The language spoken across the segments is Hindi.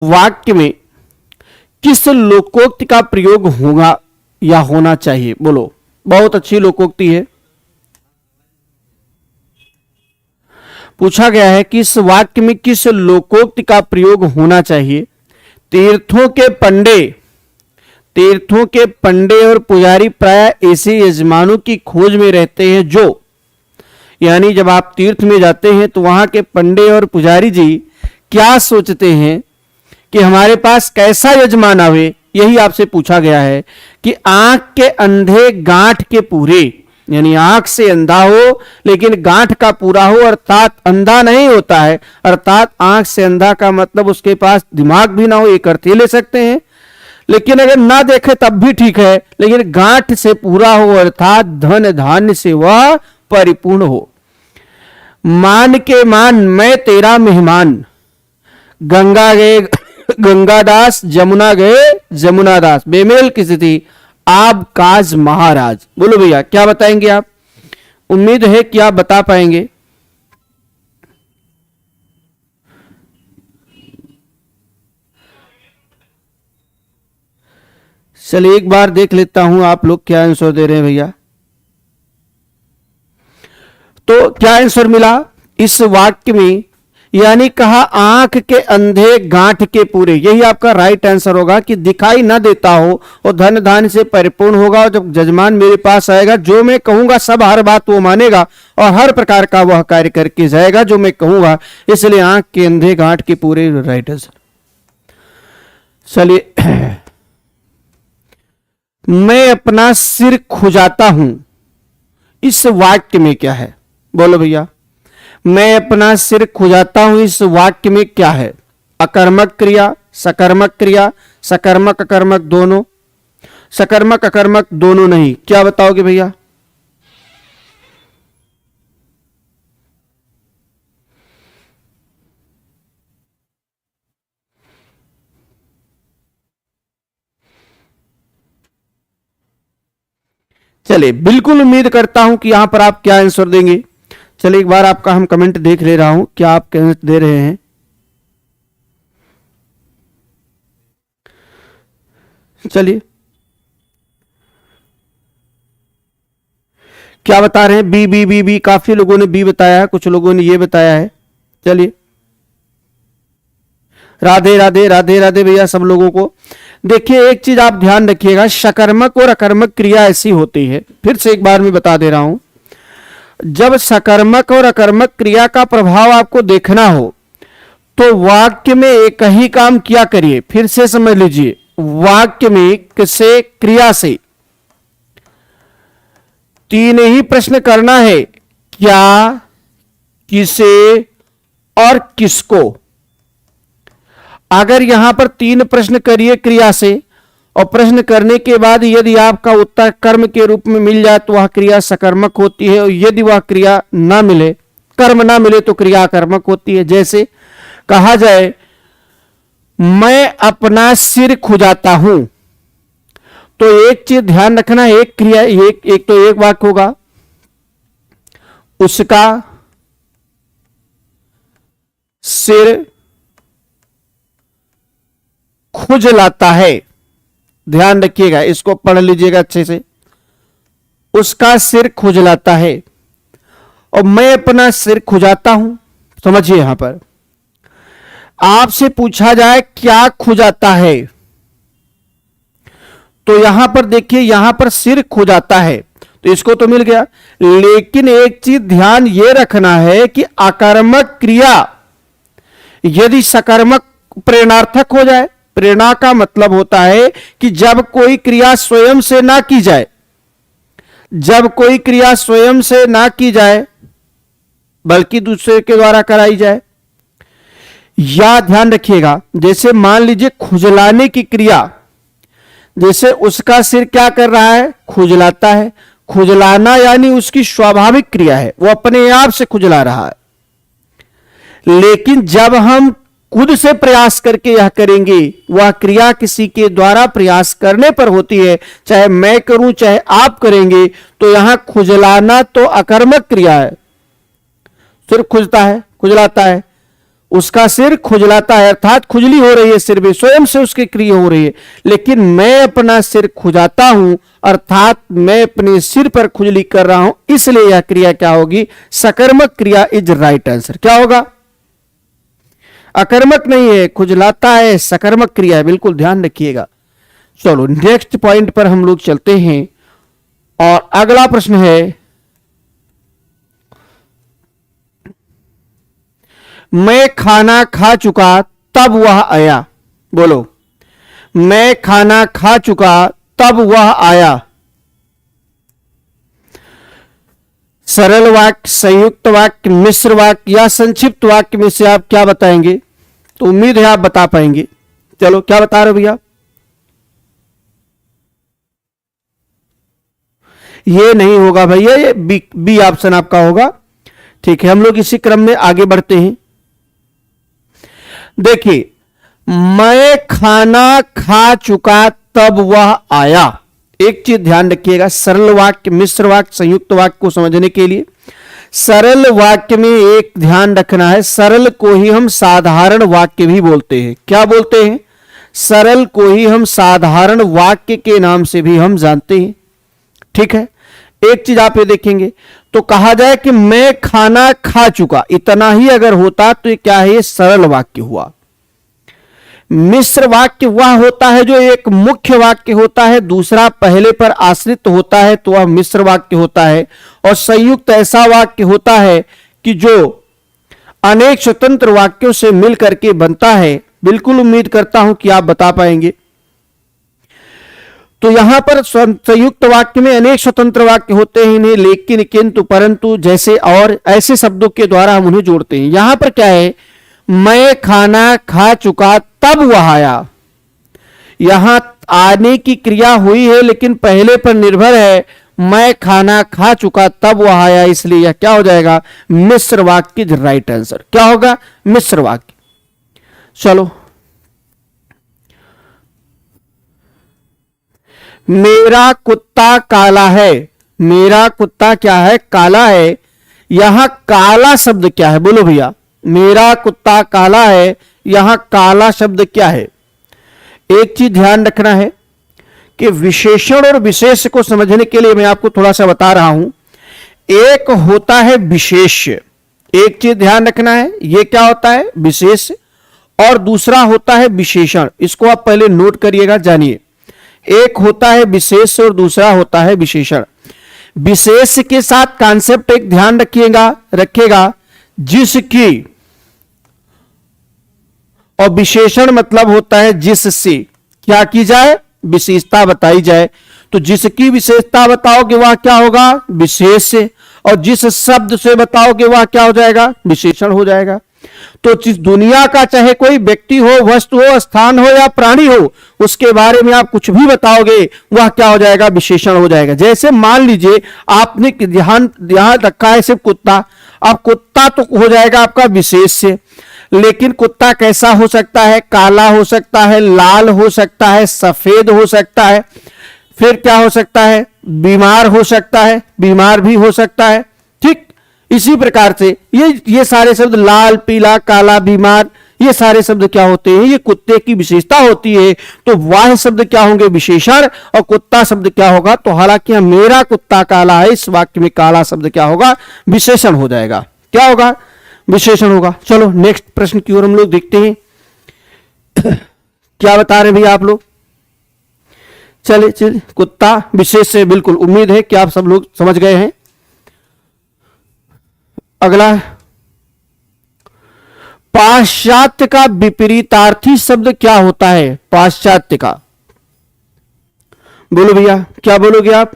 वाक्य में किस लोकोक्ति का प्रयोग होगा या होना चाहिए? बोलो। बहुत अच्छी लोकोक्ति है। पूछा गया है कि इस वाक्य में किस लोकोक्ति का प्रयोग होना चाहिए? तीर्थों के पंडे और पुजारी प्राय ऐसे यजमानों की खोज में रहते हैं जो, यानी जब आप तीर्थ में जाते हैं तो वहां के पंडे और पुजारी जी क्या सोचते हैं कि हमारे पास कैसा यजमान आवे। यही आपसे पूछा गया है कि आंख के अंधे गांठ के पूरे, यानी आंख से अंधा हो लेकिन गांठ का पूरा हो, अर्थात अंधा नहीं होता है, अर्थात आंख से अंधा का मतलब उसके पास दिमाग भी ना हो, एक अर्थ ले सकते हैं। लेकिन अगर ना देखे तब भी ठीक है, लेकिन गांठ से पूरा हो अर्थात धन धान्य से वह परिपूर्ण हो। मान के मान मैं तेरा मेहमान, गंगा गए गंगादास, जमुना गए जमुनादास, बेमेल की स्थिति आप काज महाराज। बोलो भैया क्या बताएंगे आप? उम्मीद है कि आप बता पाएंगे। चलिए एक बार देख लेता हूं आप लोग क्या आंसर दे रहे हैं भैया। तो क्या आंसर मिला इस वाक्य में? यानी कहा आंख के अंधे गांठ के पूरे, यही आपका राइट आंसर होगा कि दिखाई ना देता हो और धन धान्य से परिपूर्ण होगा, और जब जजमान मेरे पास आएगा जो मैं कहूंगा सब हर बात वो मानेगा और हर प्रकार का वह कार्य करके जाएगा जो मैं कहूंगा। इसलिए आंख के अंधे गांठ के पूरे राइट आंसर। चलिए मैं अपना सिर खुजाता हूं, इस वाक्य में क्या है? बोलो भैया। मैं अपना सिर खुजाता हूं इस वाक्य में क्या है? अकर्मक क्रिया, सकर्मक क्रिया, सकर्मक अकर्मक दोनों, सकर्मक अकर्मक दोनों नहीं, क्या बताओगे भैया? चलिए बिल्कुल उम्मीद करता हूं कि यहां पर आप क्या आंसर देंगे। चलिए एक बार आपका हम कमेंट देख ले रहा हूं, क्या आप क्या दे रहे हैं। चलिए क्या बता रहे हैं? बी बी बी बी, काफी लोगों ने बी बताया है, कुछ लोगों ने ये बताया है। चलिए राधे राधे राधे राधे भैया सब लोगों को। देखिए एक चीज आप ध्यान रखिएगा, सकर्मक और अकर्मक क्रिया ऐसी होती है, फिर से एक बार मैं बता दे रहा हूं, जब सकर्मक और अकर्मक क्रिया का प्रभाव आपको देखना हो तो वाक्य में एक ही काम किया करिए। फिर से समझ लीजिए, वाक्य में किसे क्रिया से तीन ही प्रश्न करना है, क्या, किसे और किसको। अगर यहां पर तीन प्रश्न करिए क्रिया से और प्रश्न करने के बाद यदि आपका उत्तर कर्म के रूप में मिल जाए तो वह क्रिया सकर्मक होती है, और यदि वह क्रिया ना मिले, कर्म ना मिले तो क्रिया कर्मक होती है। जैसे कहा जाए मैं अपना सिर खुजाता हूं, तो एक चीज ध्यान रखना, एक क्रिया एक तो एक वाक्य होगा, उसका सिर खुजलाता है। ध्यान रखिएगा, इसको पढ़ लीजिएगा अच्छे से। उसका सिर खुजलाता है और मैं अपना सिर खुजाता हूं। समझिए यहां पर आपसे पूछा जाए क्या खुजाता है, तो यहां पर देखिए, यहां पर सिर खुजाता है तो इसको तो मिल गया। लेकिन एक चीज ध्यान यह रखना है कि आकर्मक क्रिया यदि सकर्मक प्रेरणार्थक हो जाए, प्रेरणा का मतलब होता है कि जब कोई क्रिया स्वयं से ना की जाए, जब कोई क्रिया स्वयं से ना की जाए बल्कि दूसरे के द्वारा कराई जाए। या ध्यान रखिएगा, जैसे मान लीजिए खुजलाने की क्रिया, जैसे उसका सिर क्या कर रहा है? खुजलाता है। खुजलाना यानी उसकी स्वाभाविक क्रिया है, वो अपने आप से खुजला रहा है। लेकिन जब हम खुद से प्रयास करके यह करेंगे, वह क्रिया किसी के द्वारा प्रयास करने पर होती है, चाहे मैं करूं चाहे आप करेंगे, तो यहां खुजलाना तो अकर्मक क्रिया है, सिर खुजता है, खुजलाता है, उसका सिर खुजलाता है, अर्थात खुजली हो रही है सिर में, स्वयं से उसकी क्रिया हो रही है। लेकिन मैं अपना सिर खुजाता हूं, अर्थात मैं अपने सिर पर खुजली कर रहा हूं, इसलिए यह क्रिया क्या होगी? सकर्मक क्रिया इज राइट आंसर। क्या होगा? अकर्मक नहीं है, खुजलाता है, सकर्मक क्रिया है, बिल्कुल ध्यान रखिएगा। चलो नेक्स्ट पॉइंट पर हम लोग चलते हैं और अगला प्रश्न है, मैं खाना खा चुका तब वह आया। बोलो, मैं खाना खा चुका तब वह आया। सरल वाक्य, संयुक्त वाक्य, मिश्र वाक्य या संक्षिप्त वाक्य में से आप क्या बताएंगे? तो उम्मीद है आप बता पाएंगे। चलो क्या बता रहे हो भैया? ये नहीं होगा भैया, ये बी ऑप्शन आपका होगा। ठीक है, हम लोग इसी क्रम में आगे बढ़ते हैं। देखिए, मैं खाना खा चुका तब वह आया। एक चीज ध्यान रखिएगा, सरल वाक्य, मिश्र वाक्य, संयुक्त वाक्य को समझने के लिए सरल वाक्य में एक ध्यान रखना है, सरल को ही हम साधारण वाक्य भी बोलते हैं। क्या बोलते हैं? सरल को ही हम साधारण वाक्य के नाम से भी हम जानते हैं। ठीक है, एक चीज आप ये देखेंगे तो कहा जाए कि मैं खाना खा चुका, इतना ही अगर होता तो ये क्या है? ये सरल वाक्य हुआ। मिश्र वाक्य वह होता है जो एक मुख्य वाक्य होता है, दूसरा पहले पर आश्रित होता है, तो वह मिश्र वाक्य होता है। और संयुक्त ऐसा वाक्य होता है कि जो अनेक स्वतंत्र वाक्यों से मिल करके बनता है। बिल्कुल उम्मीद करता हूं कि आप बता पाएंगे। तो यहां पर संयुक्त वाक्य में अनेक स्वतंत्र वाक्य होते हैं, इन्हें लेकिन, किंतु, परंतु जैसे और ऐसे शब्दों के द्वारा हम उन्हें जोड़ते हैं। यहां पर क्या है? मैं खाना खा चुका तब वह आया। यहां आने की क्रिया हुई है लेकिन पहले पर निर्भर है, मैं खाना खा चुका तब वह आया, इसलिए यह क्या हो जाएगा? मिश्र वाक्य राइट आंसर। क्या होगा? मिश्र वाक्य। चलो, मेरा कुत्ता काला है। मेरा कुत्ता क्या है? काला है। यहां काला शब्द क्या है? बोलो भैया, मेरा कुत्ता काला है, यहां काला शब्द क्या है? एक चीज ध्यान रखना है कि विशेषण और विशेष को समझने के लिए मैं आपको थोड़ा सा बता रहा हूं। एक होता है विशेष्य, एक चीज ध्यान रखना है, यह क्या होता है? विशेष। और दूसरा होता है विशेषण। इसको आप पहले नोट करिएगा, जानिए। एक होता है विशेष और दूसरा होता है विशेषण। विशेष के साथ कॉन्सेप्ट एक ध्यान रखिएगा, जिसकी, और विशेषण मतलब होता है जिससे क्या की जाए? विशेषता बताई जाए। तो जिसकी विशेषता बताओगे वह क्या होगा? विशेष। और जिस शब्द से बताओगे वह क्या हो जाएगा? विशेषण हो जाएगा। तो जिस दुनिया का चाहे कोई व्यक्ति हो, वस्तु हो, स्थान हो या प्राणी हो, उसके बारे में आप कुछ भी बताओगे वह क्या हो जाएगा? विशेषण हो जाएगा। जैसे मान लीजिए आपने ध्यान रखा है सिर्फ कुत्ता, अब कुत्ता तो हो जाएगा आपका विशेष से, लेकिन कुत्ता कैसा हो सकता है? काला हो सकता है, लाल हो सकता है, सफेद हो सकता है, फिर क्या हो सकता है? बीमार हो सकता है, बीमार भी हो सकता है। ठीक इसी प्रकार से ये सारे शब्द, लाल, पीला, काला, बीमार, ये सारे शब्द क्या होते हैं? ये कुत्ते की विशेषता होती है। तो वाह शब्द क्या होंगे? विशेषण। और कुत्ता शब्द क्या होगा? तो हालांकि मेरा कुत्ता काला है, इस वाक्य में काला शब्द क्या होगा? विशेषण हो जाएगा। क्या होगा? विशेषण होगा। चलो नेक्स्ट प्रश्न की ओर हम लोग देखते हैं। क्या बता रहे भैया आप लोग? चलिए, कुत्ता विशेष से, बिल्कुल उम्मीद है कि आप सब लोग समझ गए हैं। अगला, पाश्चात्य का विपरीतार्थी शब्द क्या होता है? पाश्चात्य का, बोलो भैया, क्या बोलोगे आप?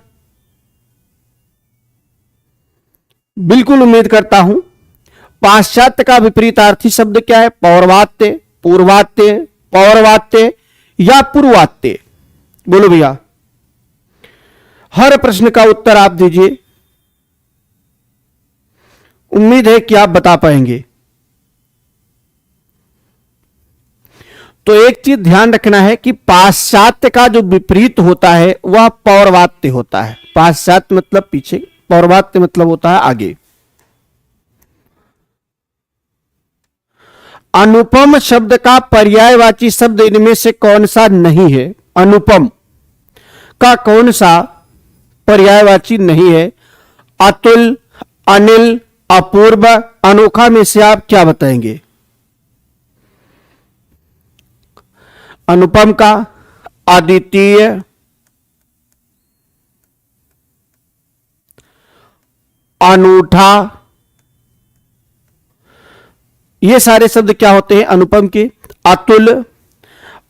बिल्कुल उम्मीद करता हूं। पाश्चात्य का विपरीतार्थी शब्द क्या है? पौर्वात्य, पूर्वात्य, पौर्वात्य या पूर्वात्य? बोलो भैया, हर प्रश्न का उत्तर आप दीजिए। उम्मीद है कि आप बता पाएंगे। तो एक चीज ध्यान रखना है कि पाश्चात्य का जो विपरीत होता है वह पौर्वात्य होता है। पाश्चात्य मतलब पीछे, पौर्वात्य मतलब होता है आगे। अनुपम शब्द का पर्यायवाची शब्द इनमें से कौन सा नहीं है? अनुपम का कौन सा पर्यायवाची नहीं है? अतुल, अनिल, अपूर्व, अनोखा में से आप क्या बताएंगे? अनुपम का अद्वितीय, अनूठा, ये सारे शब्द क्या होते हैं अनुपम के? अतुल,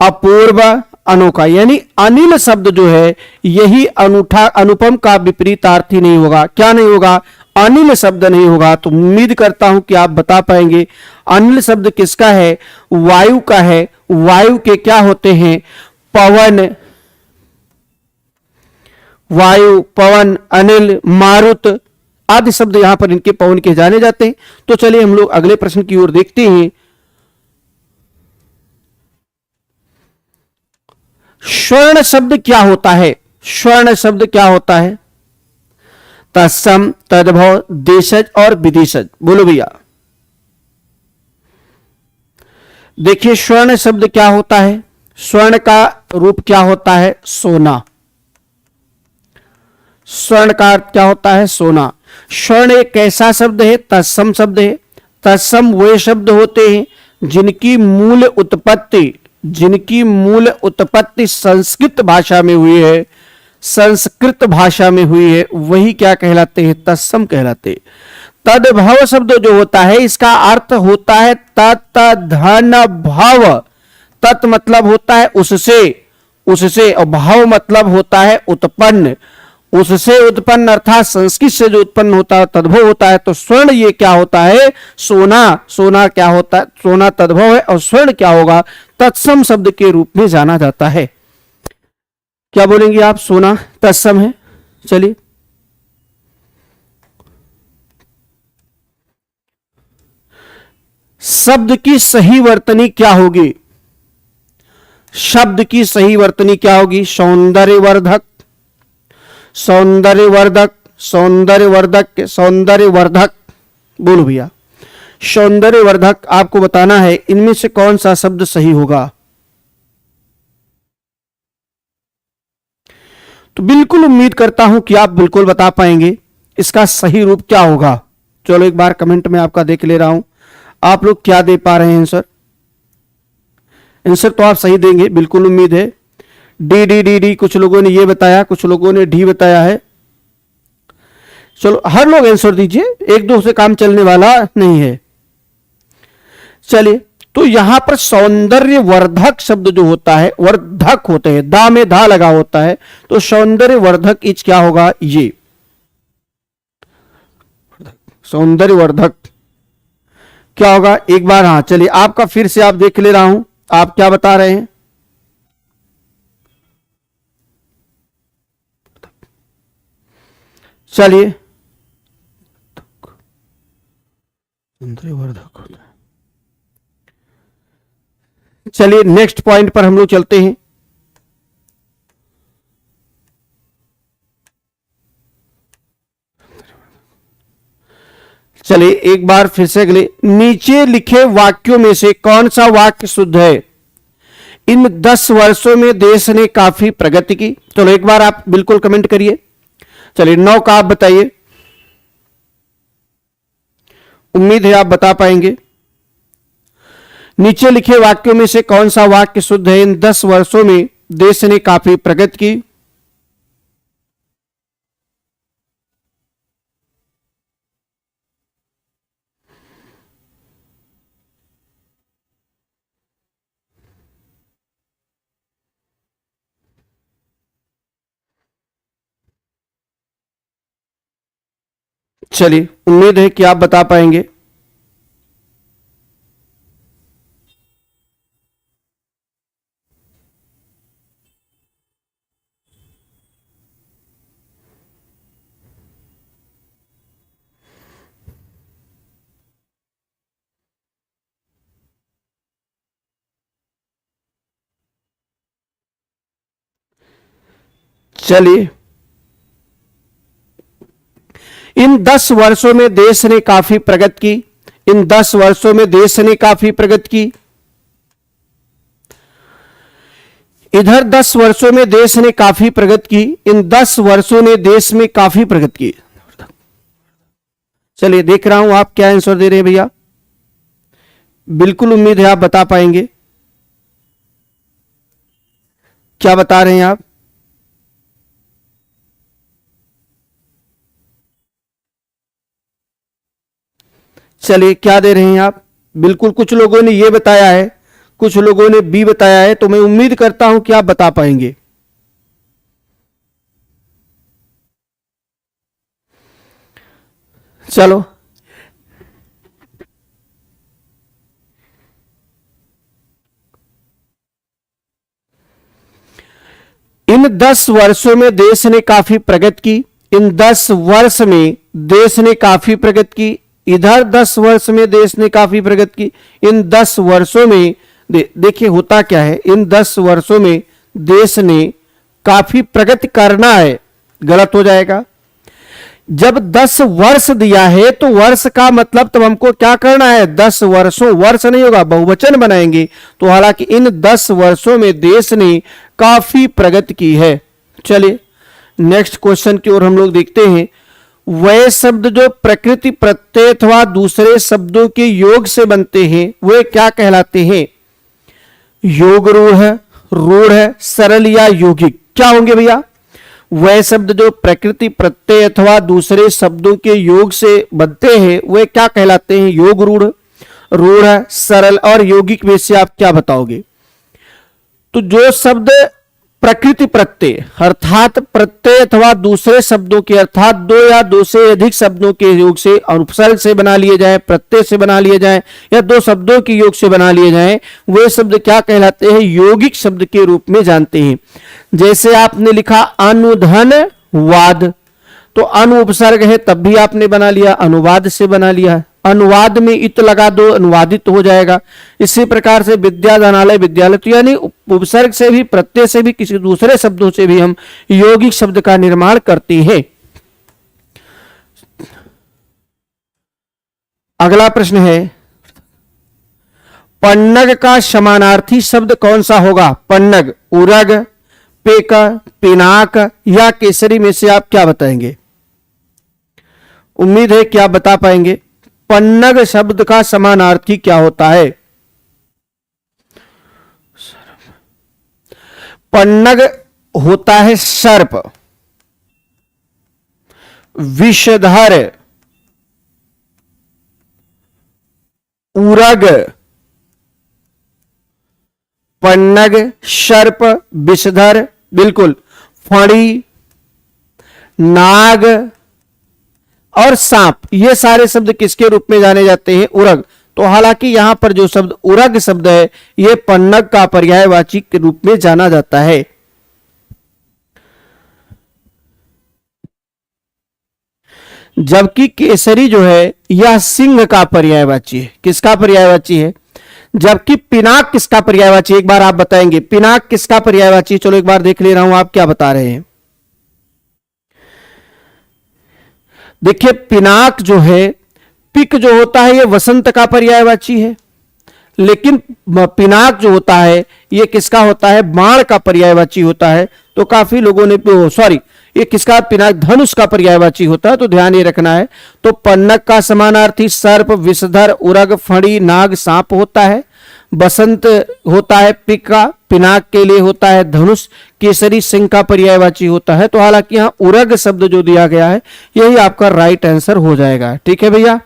अपूर्व, अनोखा। यानी अनिल शब्द जो है यही अनूठा, अनुपम का विपरीतार्थी नहीं होगा। क्या नहीं होगा? अनिल शब्द नहीं होगा। तो उम्मीद करता हूं कि आप बता पाएंगे। अनिल शब्द किसका है? वायु का है। वायु के क्या होते हैं? पवन, वायु, पवन, अनिल, मारुत आदि शब्द यहां पर इनके पवन के जाने जाते हैं। तो चलिए हम लोग अगले प्रश्न की ओर देखते हैं। स्वर्ण शब्द क्या होता है? स्वर्ण शब्द क्या होता है? तत्सम, तद्भव, देशज और विदेशज। बोलो भैया। देखिए स्वर्ण शब्द क्या होता है? स्वर्ण का रूप क्या होता है? सोना। स्वर्ण का अर्थ क्या होता है? सोना। स्वर्ण एक कैसा शब्द है? तत्सम शब्द है। तत्सम वे शब्द होते हैं जिनकी मूल उत्पत्ति संस्कृत भाषा में हुई है, संस्कृत भाषा में हुई है, वही क्या कहलाते हैं? तत्सम कहलाते हैं। तद्भव शब्द जो होता है इसका अर्थ होता है तत् धन भव। तत् मतलब होता है उससे और भाव मतलब होता है उत्पन्न। उससे उत्पन्न अर्थात संस्कृत से जो उत्पन्न होता है तद्भव होता है। तो स्वर्ण ये क्या होता है? सोना। सोना क्या होता है? सोना तद्भव है और स्वर्ण क्या होगा? तत्सम शब्द के रूप में जाना जाता है। क्या बोलेंगे आप? सोना तत्सम है। चलिए शब्द की सही वर्तनी क्या होगी? शब्द की सही वर्तनी क्या होगी? सौंदर्यवर्धक, सौंदर्यवर्धक, सौंदर्यवर्धक, सौंदर्यवर्धक। बोलो भैया। सौंदर्यवर्धक आपको बताना है इनमें से कौन सा शब्द सही होगा। तो बिल्कुल उम्मीद करता हूं कि आप बिल्कुल बता पाएंगे इसका सही रूप क्या होगा। चलो एक बार कमेंट में आपका देख ले रहा हूं, आप लोग क्या दे पा रहे हैं आंसर। आंसर तो आप सही देंगे, बिल्कुल उम्मीद है। डी डी डी डी कुछ लोगों ने ये बताया, कुछ लोगों ने डी बताया है। चलो हर लोग आंसर दीजिए, एक दो से काम चलने वाला नहीं है। चलिए तो यहां पर सौंदर्य वर्धक शब्द जो होता है, वर्धक होते हैं, दा में धा लगा होता है, तो सौंदर्य वर्धक इच क्या होगा? ये सौंदर्य वर्धक क्या होगा? एक बार हाँ चलिए आपका फिर से आप देख ले रहा हूं, आप क्या बता रहे हैं। चलिए सौंदर्यवर्धक होता है। चलिए नेक्स्ट पॉइंट पर हम लोग चलते हैं। चलिए एक बार फिर से अगले, नीचे लिखे वाक्यों में से कौन सा वाक्य शुद्ध है? इन 10 वर्षों में देश ने काफी प्रगति की। चलो एक बार आप बिल्कुल कमेंट करिए। चलिए 9 का आप बताइए, उम्मीद है आप बता पाएंगे। नीचे लिखे वाक्यों में से कौन सा वाक्य शुद्ध है? इन 10 वर्षों में देश ने काफी प्रगति की। चलिए उम्मीद है कि आप बता पाएंगे। चलिए इन 10 वर्षों में देश ने काफी प्रगति की, इन 10 वर्षों में देश ने काफी प्रगति की। इधर 10 वर्षों में देश ने काफी प्रगति की, इन 10 वर्षों ने देश में काफी प्रगति की। चलिए देख रहा हूं आप क्या आंसर दे रहे हैं भैया। बिल्कुल उम्मीद है आप बता पाएंगे। क्या बता रहे हैं आप? चलिए क्या दे रहे हैं आप? बिल्कुल, कुछ लोगों ने ये बताया है, कुछ लोगों ने बी बताया है, तो मैं उम्मीद करता हूं कि आप बता पाएंगे। चलो इन 10 वर्षों में देश ने काफी प्रगति की, इन 10 वर्ष में देश ने काफी प्रगति की। इधर 10 वर्ष में देश ने काफी प्रगति की, इन 10 वर्षों में देखिए होता क्या है, इन 10 वर्षों में देश ने काफी प्रगति करना है, गलत हो जाएगा। जब 10 वर्ष दिया है तो वर्ष का मतलब तब हमको क्या करना है, 10 वर्षों, वर्ष नहीं होगा, बहुवचन बनाएंगे। तो हालांकि इन 10 वर्षों में देश ने काफी प्रगति की है। चलिए नेक्स्ट क्वेश्चन की ओर हम लोग देखते हैं। वह शब्द जो प्रकृति प्रत्यय अथवा दूसरे शब्दों के योग से बनते हैं वे क्या कहलाते हैं? योग रूढ़ है, सरल या यौगिक, क्या होंगे भैया? वह शब्द जो प्रकृति प्रत्यय अथवा दूसरे शब्दों के योग से बनते हैं वे क्या कहलाते हैं? योग रूढ़, सरल और यौगिक में से आप क्या बताओगे? तो जो शब्द प्रकृति प्रत्यय अर्थात प्रत्यय अथवा दूसरे शब्दों के अर्थात दो या दो से अधिक शब्दों के योग से उपसर्ग से बना लिए जाए, प्रत्यय से बना लिए जाए या दो शब्दों के योग से बना लिए जाए, वे शब्द क्या कहलाते हैं? यौगिक शब्द के रूप में जानते हैं। जैसे आपने लिखा अनुधनवाद, तो अनु उपसर्ग है तब भी आपने बना लिया, अनुवाद से बना लिया, अनुवाद में इत लगा दो, अनुवादित हो जाएगा। इसी प्रकार से विद्याधनालय विद्यालय, तो यानी उपसर्ग से भी प्रत्यय से भी किसी दूसरे शब्दों से भी हम यौगिक शब्द का निर्माण करते हैं। अगला प्रश्न है, पन्नग का समानार्थी शब्द कौन सा होगा? पन्नग, उरग, पेक, पिनाक या केसरी में से आप क्या बताएंगे? उम्मीद है कि आप बता पाएंगे। पन्नग शब्द का समानार्थी क्या होता है? पन्नग होता है सर्प, विषधर, उरग, पन्नग, सर्प, विषधर, बिल्कुल, फणी, नाग और सांप, ये सारे शब्द किसके रूप में जाने जाते हैं? उरग। तो हालांकि यहां पर जो शब्द उरग शब्द है यह पन्नग का पर्यायवाची के रूप में जाना जाता है। जबकि केसरी जो है यह सिंह का पर्यायवाची है। किसका पर्यायवाची है? जबकि पिनाक किसका पर्यायवाची? एक बार आप बताएंगे पिनाक किसका पर्यायवाची? चलो एक बार देख ले रहा हूं आप क्या बता रहे हैं। देखिए पिनाक जो है, पिक जो होता है ये वसंत का पर्यायवाची है, लेकिन पिनाक जो होता है ये किसका होता है? बाण का पर्यायवाची होता है। तो काफी लोगों ने, सॉरी, ये किसका? पिनाक धनुष का पर्यायवाची होता है, तो ध्यान ये रखना है। तो पन्नग का समानार्थी सर्प, विषधर, उरग, फणी, नाग, सांप होता है। बसंत होता है पिक का, पिनाक के लिए होता है धनुष, केसरी सिंह का पर्यायवाची होता है। तो हालांकि यहां उरग शब्द जो दिया गया है यही आपका राइट आंसर हो जाएगा। ठीक है भैया।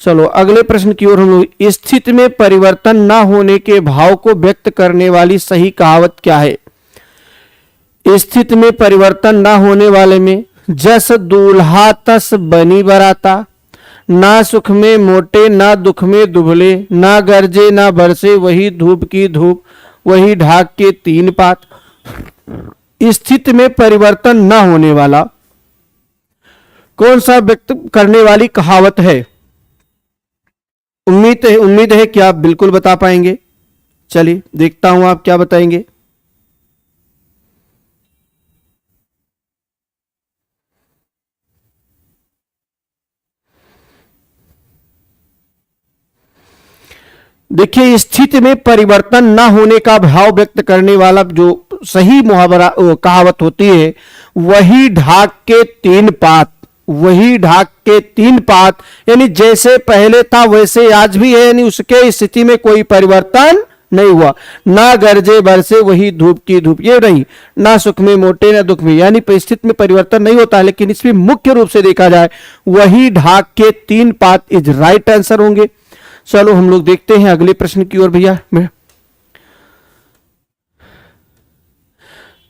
चलो अगले प्रश्न की ओर हम लोग। स्थिति में परिवर्तन न होने के भाव को व्यक्त करने वाली सही कहावत क्या है? स्थिति में परिवर्तन न होने वाले में, जस दूल्हा तस बनी बराता, ना सुख में मोटे ना दुख में दुबले, ना गरजे ना बरसे वही धूप की धूप, वही ढाक के तीन पात। स्थिति में परिवर्तन न होने वाला कौन सा व्यक्त करने वाली कहावत है? उम्मीद है कि आप बिल्कुल बता पाएंगे। चलिए देखता हूं आप क्या बताएंगे। देखिए, स्थिति में परिवर्तन न होने का भाव व्यक्त करने वाला जो सही मुहावरा कहावत होती है, वही ढाक के तीन पात, वही ढाक के तीन पात, यानी जैसे पहले था वैसे आज भी है, यानी उसके स्थिति में कोई परिवर्तन नहीं हुआ। ना गरजे बरसे वही धूप की धूप, ये नहीं, ना सुख में मोटे ना दुख में, यानी परिस्थिति में परिवर्तन नहीं होता, लेकिन इसमें मुख्य रूप से देखा जाए वही ढाक के तीन पात इज राइट आंसर होंगे। चलो हम लोग देखते हैं अगले प्रश्न की ओर भैया।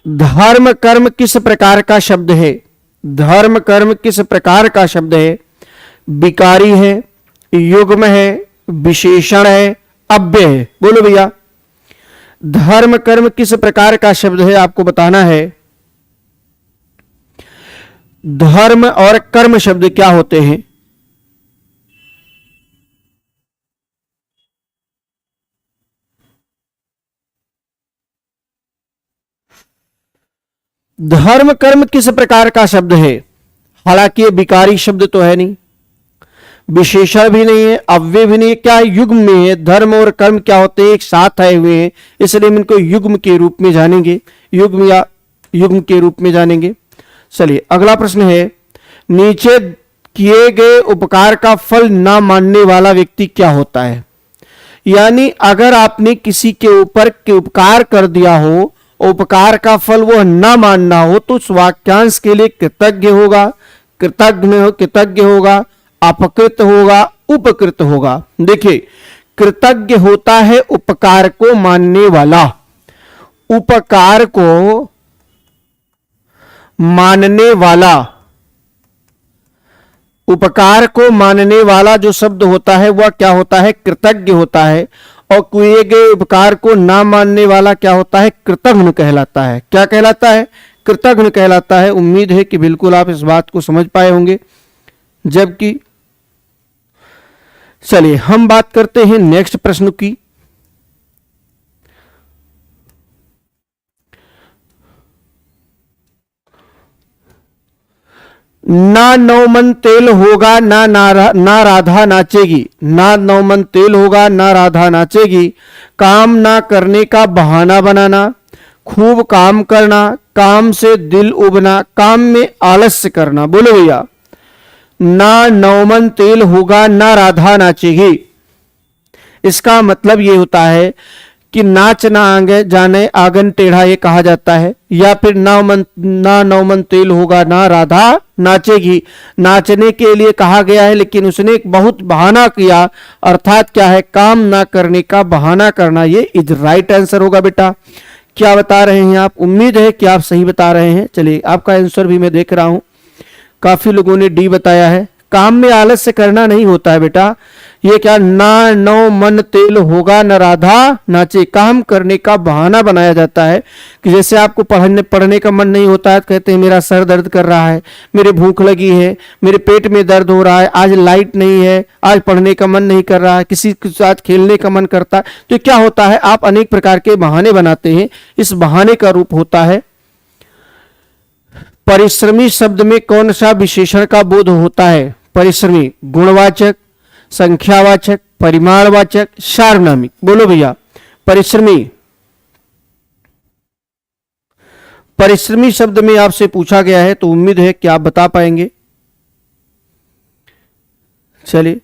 धर्म कर्म किस प्रकार का शब्द है? धर्म कर्म किस प्रकार का शब्द है? विकारी है, युग्म है, विशेषण है, अव्यय है? बोलो भैया, धर्म कर्म किस प्रकार का शब्द है, आपको बताना है। धर्म और कर्म शब्द क्या होते हैं? धर्म कर्म किस प्रकार का शब्द है? हालांकि ये विकारी शब्द तो है नहीं, विशेषण भी नहीं है, अव्यय भी नहीं है, क्या युग्म में है। धर्म और कर्म क्या होते हैं? एक साथ आए हुए हैं, इसलिए हम इनको युग्म के रूप में जानेंगे, युग्म या युग्म के रूप में जानेंगे। चलिए अगला प्रश्न है, नीचे किए गए उपकार का फल ना मानने वाला व्यक्ति क्या होता है? यानी अगर आपने किसी के ऊपर के उपकार कर दिया हो, उपकार का फल वो ना मानना हो, तो उस वाक्यांश के लिए कृतज्ञ होगा, कृतज्ञ होगा, अपकृत होगा, उपकृत होगा। देखिए, कृतज्ञ होता है उपकार को मानने वाला, उपकार को मानने वाला, उपकार को मानने वाला जो शब्द होता है वह क्या होता है? कृतज्ञ होता है। और किए गए उपकार को ना मानने वाला क्या होता है? कृतघ्न कहलाता है। क्या कहलाता है? कृतघ्न कहलाता है। उम्मीद है कि बिल्कुल आप इस बात को समझ पाए होंगे। जबकि चलिए हम बात करते हैं नेक्स्ट प्रश्न की। ना नौमन तेल होगा ना राधा नाचेगी, ना नौमन तेल होगा ना राधा नाचेगी, काम ना करने का बहाना बनाना, खूब काम करना, काम से दिल उबना, काम में आलस्य करना। बोलो भैया, ना नौमन तेल होगा ना राधा नाचेगी, इसका मतलब ये होता है कि नाच ना आगे जाने आंगन टेढ़ा, ये कहा जाता है। या फिर ना नौमन तेल होगा ना राधा नाचेगी, नाचने के लिए कहा गया है लेकिन उसने एक बहुत बहाना किया, अर्थात क्या है? काम ना करने का बहाना करना। ये इज राइट आंसर होगा बेटा। क्या बता रहे हैं आप? उम्मीद है कि आप सही बता रहे हैं। चलिए आपका आंसर भी मैं देख रहा हूं, काफी लोगों ने डी बताया है। काम में आलस्य करना नहीं होता है बेटा, ये क्या? ना नौ मन तेल होगा न राधा नाचे, काम करने का बहाना बनाया जाता है। कि जैसे आपको पढ़ने का मन नहीं होता है, कहते हैं मेरा सर दर्द कर रहा है, मेरे भूख लगी है, मेरे पेट में दर्द हो रहा है, आज लाइट नहीं है, आज पढ़ने का मन नहीं कर रहा है, किसी के साथ खेलने का मन करता है। तो क्या होता है? आप अनेक प्रकार के बहाने बनाते हैं, इस बहाने का रूप होता है। परिश्रमी शब्द में कौन सा विशेषण का बोध होता है? परिश्रमी गुणवाचक, संख्यावाचक, परिमाणवाचक, सार्वनामिक। बोलो भैया, परिश्रमी शब्द में आपसे पूछा गया है, तो उम्मीद है कि आप बता पाएंगे। चलिए,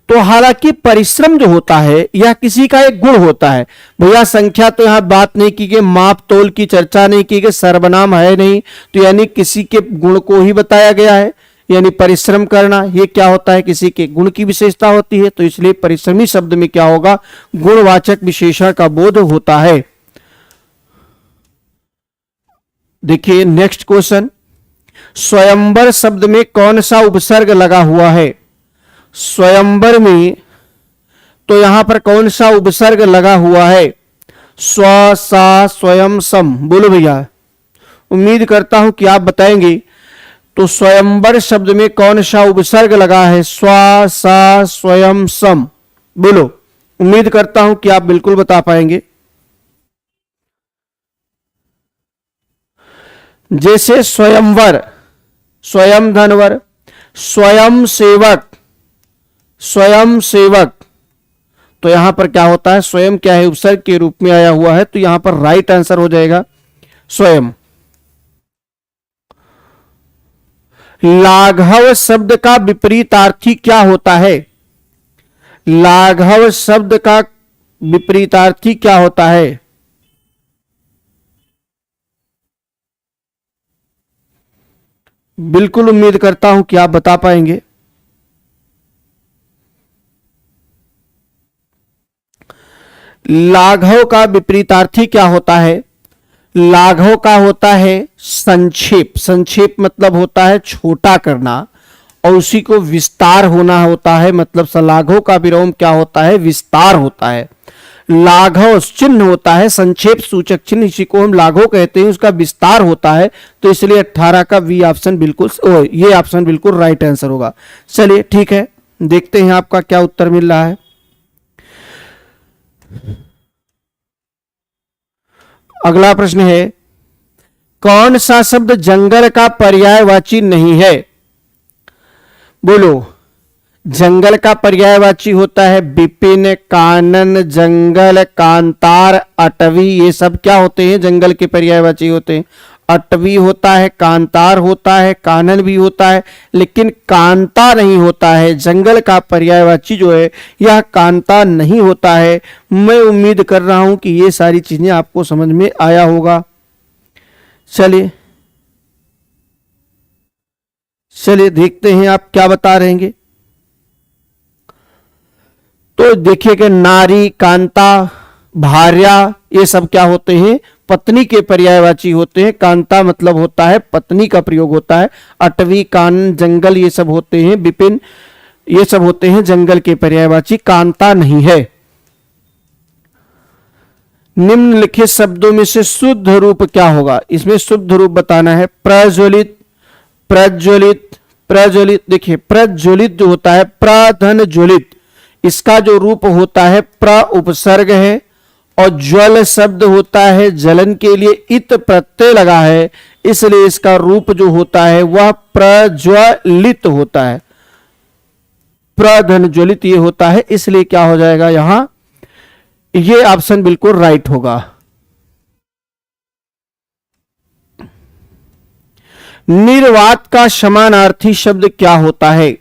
तो हालांकि परिश्रम जो होता है यह किसी का एक गुण होता है भैया। संख्या तो यहां बात नहीं की गई, माप तोल की चर्चा नहीं की गई, सर्वनाम है नहीं, तो यानी किसी के गुण को ही बताया गया है। यानी परिश्रम करना ये क्या होता है? किसी के गुण की विशेषता होती है, तो इसलिए परिश्रमी शब्द में क्या होगा? गुणवाचक विशेषण का बोध होता है। देखिए नेक्स्ट क्वेश्चन, स्वयंवर शब्द में कौन सा उपसर्ग लगा हुआ है? स्वयंवर में तो यहां पर कौन सा उपसर्ग लगा हुआ है? स्व, सा, स्वयं, सम। बोलो भैया, उम्मीद करता हूं कि आप बताएंगे। तो स्वयंवर शब्द में कौन सा उपसर्ग लगा है? स्व, सा, स्वयं, सम। बोलो, उम्मीद करता हूं कि आप बिल्कुल बता पाएंगे। जैसे स्वयंवर, स्वयं धनवर, स्वयं सेवक, स्वयं सेवक, तो यहां पर क्या होता है, स्वयं क्या है, उपसर्ग के रूप में आया हुआ है, तो यहां पर राइट आंसर हो जाएगा स्वयं। लाघव शब्द का विपरीतार्थी क्या होता है? लाघव शब्द का विपरीतार्थी क्या होता है? बिल्कुल उम्मीद करता हूं कि आप बता पाएंगे। लाघव का विपरीतार्थी क्या होता है? लाघव का होता है संक्षेप। संक्षेप मतलब होता है छोटा करना, और उसी को विस्तार होना होता है, मतलब सलाघव का विलोम क्या होता है, विस्तार होता है। लाघव चिन्ह होता है, संक्षेप सूचक चिन्ह, इसी को हम लाघव कहते हैं, उसका विस्तार होता है। तो इसलिए 18 का बी ऑप्शन बिल्कुल, ये ऑप्शन बिल्कुल राइट आंसर होगा। चलिए ठीक है, देखते हैं आपका क्या उत्तर मिल रहा है। अगला प्रश्न है, कौन सा शब्द जंगल का पर्यायवाची नहीं है? बोलो। जंगल का पर्यायवाची होता है विपिन, कानन, जंगल, कांतार, अटवी, ये सब क्या होते हैं, जंगल के पर्यायवाची होते हैं। अटवी होता है, कांतार होता है, कानन भी होता है, लेकिन कांता नहीं होता है। जंगल का पर्यायवाची जो है यह कांता नहीं होता है। मैं उम्मीद कर रहा हूं कि ये सारी चीजें आपको समझ में आया होगा। चलिए देखते हैं आप क्या बता रहेंगे। तो देखिए कि नारी, कांता, भार्या, ये सब क्या होते हैं, पत्नी के पर्यायवाची होते हैं। कांता मतलब होता है पत्नी का प्रयोग होता है। अटवी, कानन, जंगल, ये सब होते हैं, विपिन, ये सब होते हैं जंगल के पर्यायवाची, कांता नहीं है। निम्नलिखित शब्दों में से शुद्ध रूप क्या होगा? इसमें शुद्ध रूप बताना है। प्रज्वलित, प्रज्वलित, प्रज्वलित। देखिए प्रज्वलित जो होता है, प्रधन ज्वलित, इसका जो रूप होता है प्र उपसर्ग है, और ज्वल शब्द होता है जलन के लिए, इत प्रत्यय लगा है, इसलिए इसका रूप जो होता है वह प्रज्वलित होता है। प्रधन ज्वलित ये होता है, इसलिए क्या हो जाएगा यहां, ये ऑप्शन बिल्कुल राइट होगा। निर्वात का समानार्थी शब्द क्या होता है?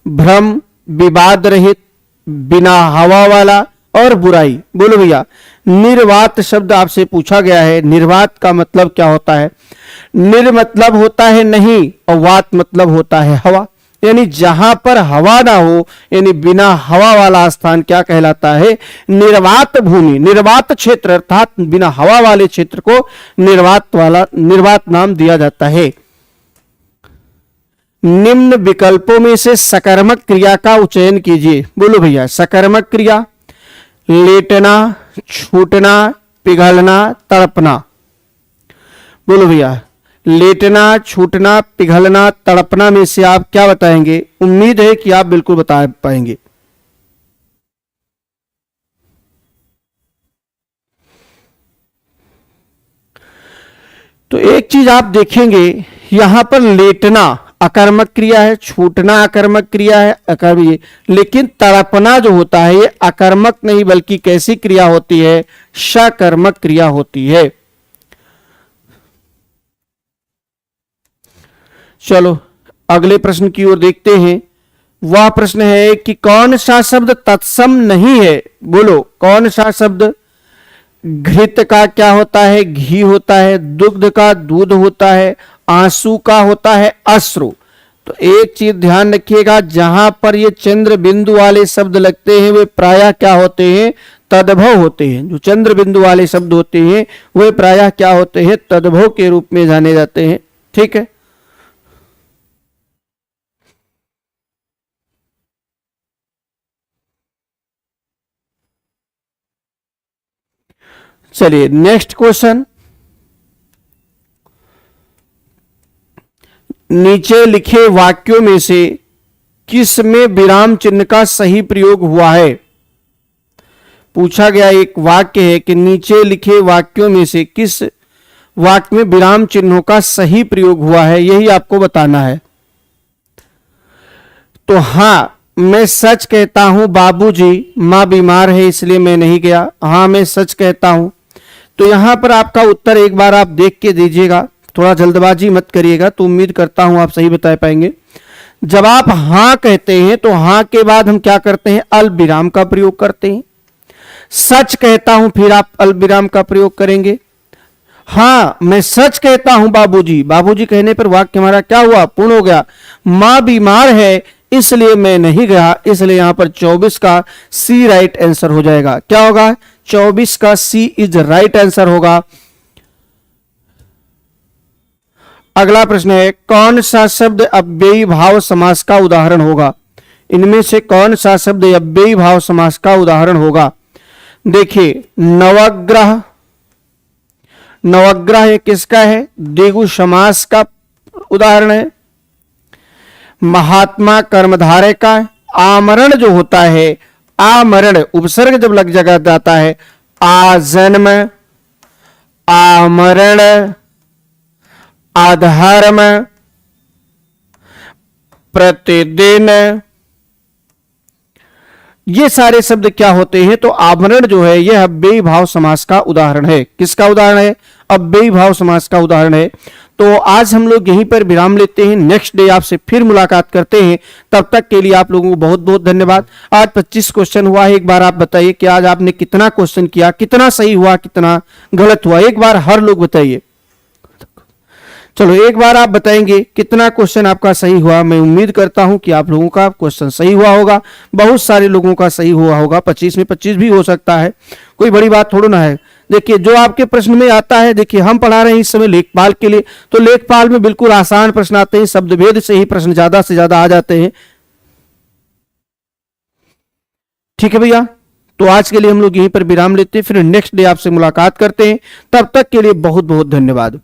भ्रम, विवाद रहित, बिना हवा वाला और बुराई। बोलो भैया, निर्वात शब्द आपसे पूछा गया है, निर्वात का मतलब क्या होता है? निर मतलब होता है नहीं, और वात मतलब होता है हवा, यानी जहां पर हवा ना हो, यानी बिना हवा वाला स्थान क्या कहलाता है? निर्वात भूमि, निर्वात क्षेत्र, अर्थात बिना हवा वाले क्षेत्र को निर्वात नाम दिया जाता है। निम्न विकल्पों में से सकर्मक क्रिया का उच्चारण कीजिए। बोलो भैया, सकर्मक क्रिया, लेटना, छूटना, पिघलना, तड़पना। बोलो भैया, लेटना, छूटना, पिघलना, तड़पना में से आप क्या बताएंगे? उम्मीद है कि आप बिल्कुल बता पाएंगे। तो एक चीज आप देखेंगे, यहां पर लेटना अकर्मक क्रिया है, छूटना अकर्मक क्रिया है, अकर्मक, लेकिन तड़पना जो होता है ये अकर्मक नहीं बल्कि कैसी क्रिया होती है? सकर्मक क्रिया होती है। चलो अगले प्रश्न की ओर देखते हैं। वह प्रश्न है कि कौन सा शब्द तत्सम नहीं है? बोलो, कौन सा शब्द? घृत का क्या होता है? घी होता है। दुग्ध का दूध होता है। आंसू का होता है अश्रु। तो एक चीज ध्यान रखिएगा, जहां पर ये चंद्र बिंदु वाले शब्द लगते हैं वे प्रायः क्या होते हैं? तद्भव होते हैं। जो चंद्र बिंदु वाले शब्द होते हैं वे प्रायः क्या होते हैं? तद्भव के रूप में जाने जाते हैं। ठीक है, चलिए नेक्स्ट क्वेश्चन। नीचे लिखे वाक्यों में से किस में विराम चिन्ह का सही प्रयोग हुआ है? पूछा गया एक वाक्य है कि नीचे लिखे वाक्यों में से किस वाक्य में विराम चिन्हों का सही प्रयोग हुआ है, यही आपको बताना है। तो हाँ, मैं सच कहता हूं बाबूजी, माँ बीमार है इसलिए मैं नहीं गया। हाँ मैं सच कहता हूं। तो यहां पर आपका उत्तर एक बार आप देख के दीजिएगा, थोड़ा जल्दबाजी मत करिएगा। तो उम्मीद करता हूं आप सही बता पाएंगे। जब आप हां कहते हैं तो हां के बाद हम क्या करते हैं, अल्प विराम का प्रयोग करते हैं। सच कहता हूं फिर आप अल्प विराम का प्रयोग करेंगे। हाँ मैं सच कहता हूं बाबूजी, बाबूजी कहने पर वाक्य हमारा क्या हुआ, पूर्ण हो गया। मां बीमार है इसलिए मैं नहीं गया, इसलिए यहां पर 24 का सी राइट आंसर हो जाएगा। क्या होगा, 24 का सी इज राइट आंसर होगा। अगला प्रश्न है, कौन सा शब्द अव्ययी भाव समास का उदाहरण होगा। इनमें से कौन सा शब्द अव्ययी भाव समास का उदाहरण होगा। देखिए नवग्रह, नवग्रह ये किसका है, द्विगु समास का उदाहरण है। महात्मा कर्मधारय का। आमरण जो होता है, आमरण उपसर्ग जब लग जगह जाता है, आजन्म, आमरण, अधर्म, प्रतिदिन, ये सारे शब्द क्या होते हैं, तो आभरण जो है यह अव्ययी भाव समास का उदाहरण है। किसका उदाहरण है, अव्ययी भाव समास का उदाहरण है। तो आज हम लोग यहीं पर विराम लेते हैं, नेक्स्ट डे आपसे फिर मुलाकात करते हैं। तब तक के लिए आप लोगों को बहुत बहुत धन्यवाद। आज 25 क्वेश्चन हुआ है। एक बार आप बताइए कि आज आपने कितना क्वेश्चन किया, कितना सही हुआ, कितना गलत हुआ, एक बार हर लोग बताइए। चलो एक बार आप बताएंगे कितना क्वेश्चन आपका सही हुआ। मैं उम्मीद करता हूं कि आप लोगों का क्वेश्चन सही हुआ होगा। बहुत सारे लोगों का सही हुआ होगा, 25 में 25 भी हो सकता है, कोई बड़ी बात थोड़ी ना है। देखिए जो आपके प्रश्न में आता है, देखिए हम पढ़ा रहे हैं इस समय लेखपाल के लिए, तो लेखपाल में बिल्कुल आसान प्रश्न आते हैं, शब्द भेद से ही प्रश्न ज्यादा से ज्यादा आ जाते हैं। ठीक है भैया, तो आज के लिए हम लोग यहीं पर विराम लेते हैं, फिर नेक्स्ट डे आपसे मुलाकात करते हैं। तब तक के लिए बहुत बहुत धन्यवाद।